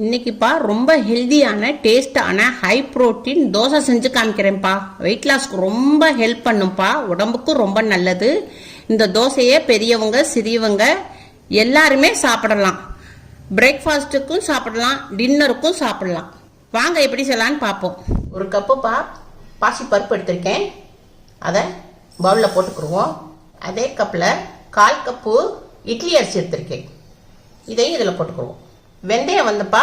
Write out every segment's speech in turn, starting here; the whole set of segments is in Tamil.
இன்னைக்குப்பா ரொம்ப ஹெல்தியான டேஸ்டான ஹை புரோட்டீன் தோசை செஞ்சு காமிக்கிறேன்ப்பா. வெயிட் லாஸ்க்கு ரொம்ப ஹெல்ப் பண்ணும்ப்பா, உடம்புக்கும் ரொம்ப நல்லது. இந்த தோசையை பெரியவங்க சிறியவங்க எல்லாருமே சாப்பிடலாம். பிரேக்ஃபாஸ்ட்டுக்கும் சாப்பிடலாம், டின்னருக்கும் சாப்பிடலாம். வாங்க எப்படி செய்யலான்னு பார்ப்போம். ஒரு கப்புப்பா பாசி பருப்பு எடுத்திருக்கேன், அதை பவுலில் போட்டுக்குருவோம். அதே கப்பில் 1/4 கப்பு இட்லி அரிசி எடுத்திருக்கேன், இதையும் இதில் போட்டுக்குருவோம். வெந்தயம் வந்துப்பா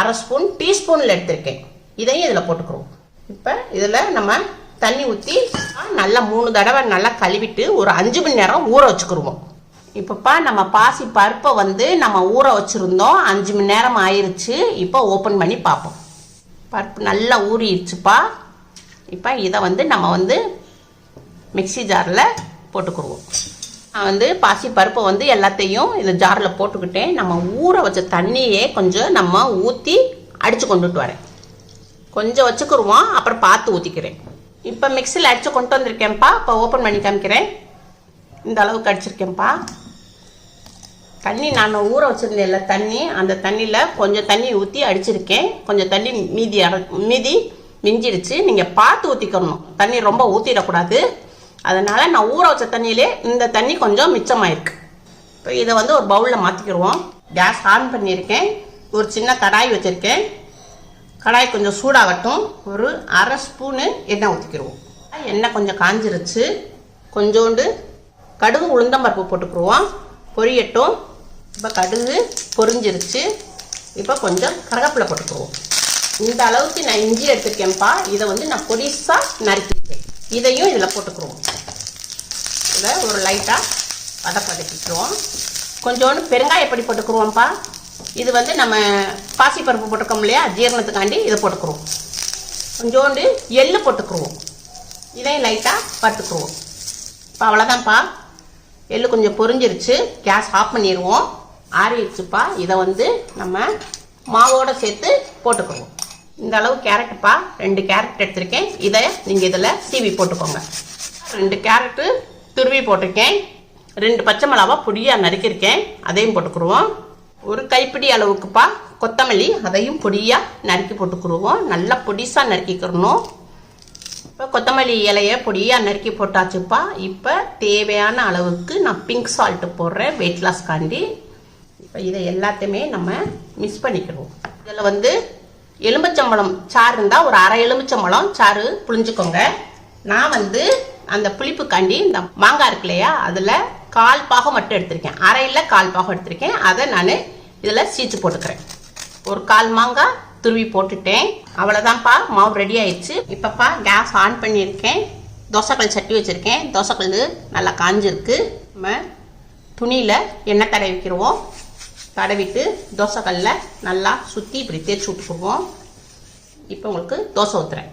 1/2 ஸ்பூன் டீஸ்பூனில் எடுத்திருக்கேன், இதையும் இதில் போட்டுக்குருவோம். இப்போ இதில் நம்ம தண்ணி ஊற்றி நல்லா 3 தடவை நல்லா கழுவிட்டு ஒரு 5 மணி நேரம் ஊற வச்சுக்கிருவோம். இப்போப்பா நம்ம பாசி பருப்பை வந்து நம்ம ஊற வச்சுருந்தோம், 5 மணி நேரம் ஆயிடுச்சு. இப்போ ஓப்பன் பண்ணி பார்ப்போம். பருப்பு நல்லா ஊறிடுச்சுப்பா. இப்போ இதை வந்து நம்ம வந்து மிக்சி ஜாரில் போட்டுக்குருவோம். நான் வந்து பாசி பருப்பை வந்து எல்லாத்தையும் இந்த ஜாரில் போட்டுக்கிட்டேன். நம்ம ஊற வச்ச தண்ணியே கொஞ்சம் நம்ம ஊற்றி அடித்து கொண்டுட்டு வரேன். கொஞ்சம் வச்சுக்கிருவோம், அப்புறம் பார்த்து ஊற்றிக்கிறேன். இப்போ மிக்சியில் அடித்து கொண்டு வந்திருக்கேன்ப்பா. இப்போ ஓப்பன் பண்ணி காமிக்கிறேன். இந்த அளவுக்கு அடிச்சிருக்கேன்ப்பா. தண்ணி நான் ஊற வச்சுருந்தேன்ல தண்ணி, அந்த தண்ணியில் கொஞ்சம் தண்ணி ஊற்றி அடிச்சிருக்கேன். கொஞ்சம் தண்ணி மீதி மிஞ்சிடுச்சு. நீங்கள் பார்த்து ஊற்றிக்கணும், தண்ணி ரொம்ப ஊற்றிடக்கூடாது. அதனால் நான் ஊற வச்ச தண்ணியிலே இந்த தண்ணி கொஞ்சம் மிச்சமாயிருக்கு. இப்போ இதை வந்து ஒரு பவுலில் மாற்றிக்கிடுவோம். கேஸ் ஆன் பண்ணியிருக்கேன். ஒரு சின்ன கடாய் வச்சுருக்கேன். கடாய் கொஞ்சம் சூடாகட்டும். ஒரு 1/2 ஸ்பூனு எண்ணெய் ஊற்றிக்கிடுவோம். எண்ணெய் கொஞ்சம் காஞ்சிருச்சு. கொஞ்சோண்டு கடுகு உளுந்தம்பருப்பு போட்டுக்கிடுவோம், பொரியட்டும். இப்போ கடுகு பொரிஞ்சிருச்சு. இப்போ கொஞ்சம் கருவேப்பிலை போட்டுக்கிடுவோம். இந்த அளவுக்கு நான் இஞ்சி எடுத்துருக்கேன்ப்பா. இதை வந்து நான் பொடிசாக நறுக்கிருக்கேன், இதையும் இதில் போட்டுக்குருவோம். இதை ஒரு லைட்டாக வதக்கிக்குவோம். கொஞ்சோண்டு பெருங்காயப்பொடி போட்டுக்குருவோம்ப்பா. இது வந்து நம்ம பாசிப்பருப்பு போட்டுக்கோம் இல்லையா, ஜீரணத்துக்காண்டி இதை போட்டுக்குருவோம். கொஞ்சோண்டு எள்ளு போட்டுக்குருவோம், இதையும் லைட்டாக வறுத்துக்குருவோம். இப்போ அவ்வளோதான்ப்பா. எள்ளு கொஞ்சம் பொரிஞ்சிருச்சு. கேஸ் ஆஃப் பண்ணிடுவோம். ஆறிடுச்சுப்பா. இதை வந்து நம்ம மாவோடு சேர்த்து போட்டுக்குருவோம். இந்த அளவு கேரட்டுப்பா, 2 கேரட் எடுத்திருக்கேன். இதை நீங்கள் இதில் சீவி போட்டுக்கோங்க. 2 கேரட்டு துருவி போட்டிருக்கேன். 2 பச்சை மிளகா பொடியாக நறுக்கியிருக்கேன், அதையும் போட்டுக்குருவோம். ஒரு கைப்பிடி அளவுக்குப்பா கொத்தமல்லி, அதையும் பொடியாக நறுக்கி போட்டுக்குருவோம். நல்லா பொடிசாக நறுக்கிக்கிறணும். இப்போ கொத்தமல்லி இலையை பொடியாக நறுக்கி போட்டாச்சுப்பா. இப்போ தேவையான அளவுக்கு நான் பிங்க் சால்ட்டு போடுறேன், வெயிட் லாஸ்காண்டி. இப்போ இதை எல்லாத்தையுமே நம்ம மிக்ஸ் பண்ணிக்கிடுவோம். இதில் வந்து எலுமிச்சம்பழம் சாறு இருந்தால் ஒரு 1/2 எலுமிச்சம்பழம் சாறு புளிஞ்சுக்கோங்க. நான் வந்து அந்த புளிப்புக்காண்டி இந்த மாங்காய் இருக்கு இல்லையா, அதில் 1/4 பாகம் மட்டும் எடுத்திருக்கேன். 1/2 1/4 பாகம் எடுத்திருக்கேன். அதை நான் இதில் சீச்சு போட்டுக்கிறேன். ஒரு 1/4 மாங்காய் துருவி போட்டுட்டேன். அவ்வளோதான்ப்பா, மாவு ரெடி ஆயிடுச்சு. இப்போப்பா கேஸ் ஆன் பண்ணியிருக்கேன். தோசைக்கல் சட்டி வச்சுருக்கேன். தோசைக்கல் நல்லா காஞ்சிருக்கு. நம்ம துணியில் எண்ணெய் தடவிக்கிடுவோம். தடவிட்டு தோசைக்கல்லில் நல்லா சுற்றி இப்படி தேய்ச்சி விட்டுக்குவோம். இப்போ உங்களுக்கு தோசை ஊற்றுறேன்.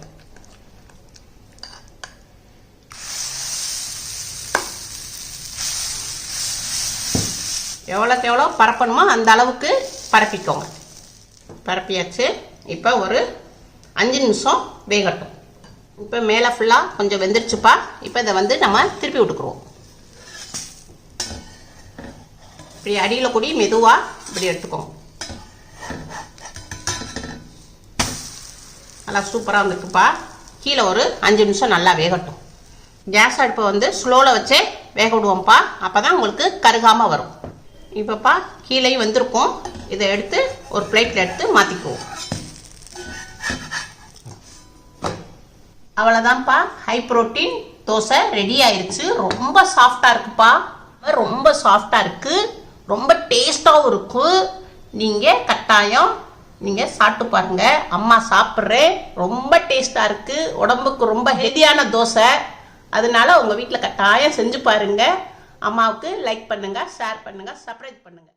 எவ்வளோக்கு எவ்வளோ பரப்பணுமோ அந்த அளவுக்கு பரப்பிக்கோங்க. பரப்பியாச்சு. இப்போ ஒரு 5 நிமிஷம் வேகட்டும். இப்போ மேலே ஃபுல்லாக கொஞ்சம் வெந்துருச்சுப்பா. இப்போ இதை வந்து நம்ம திருப்பி விட்டுக்குருவோம். இப்படி அடியில் கூடி மெதுவாக இப்படி எடுத்துக்கோங்க. நல்லா சூப்பராக வந்துருக்குப்பா. கீழே ஒரு 5 நிமிஷம் நல்லா வேகட்டும். கேஸ் அடுப்பை வந்து ஸ்லோவில் வச்சே வேக விடுவோம்ப்பா, அப்போ தான் உங்களுக்கு கருகாமல் வரும். இப்போப்பா கீழேயும் வந்திருக்கும். இதை எடுத்து ஒரு பிளேட்டில் எடுத்து மாற்றிக்குவோம். அவ்வளோதான்ப்பா, ஹை ப்ரோட்டீன் தோசை ரெடி ஆயிடுச்சு. ரொம்ப சாஃப்டாக இருக்குப்பா, ரொம்ப சாஃப்டாக இருக்குது, ரொம்ப டேஸ்ட்டாகவும் இருக்கும். நீங்கள் கட்டாயம் நீங்கள் சாப்பிட்டு பாருங்கள். அம்மா சாப்பிட்றேன், ரொம்ப டேஸ்ட்டாக இருக்குது, உடம்புக்கு ரொம்ப ஹெல்தியான தோசை. அதனால உங்கள் வீட்டில் கட்டாயம் செஞ்சு பாருங்கள். அம்மாவுக்கு லைக் பண்ணுங்கள், ஷேர் பண்ணுங்கள், சப்ஸ்கிரைப் பண்ணுங்கள்.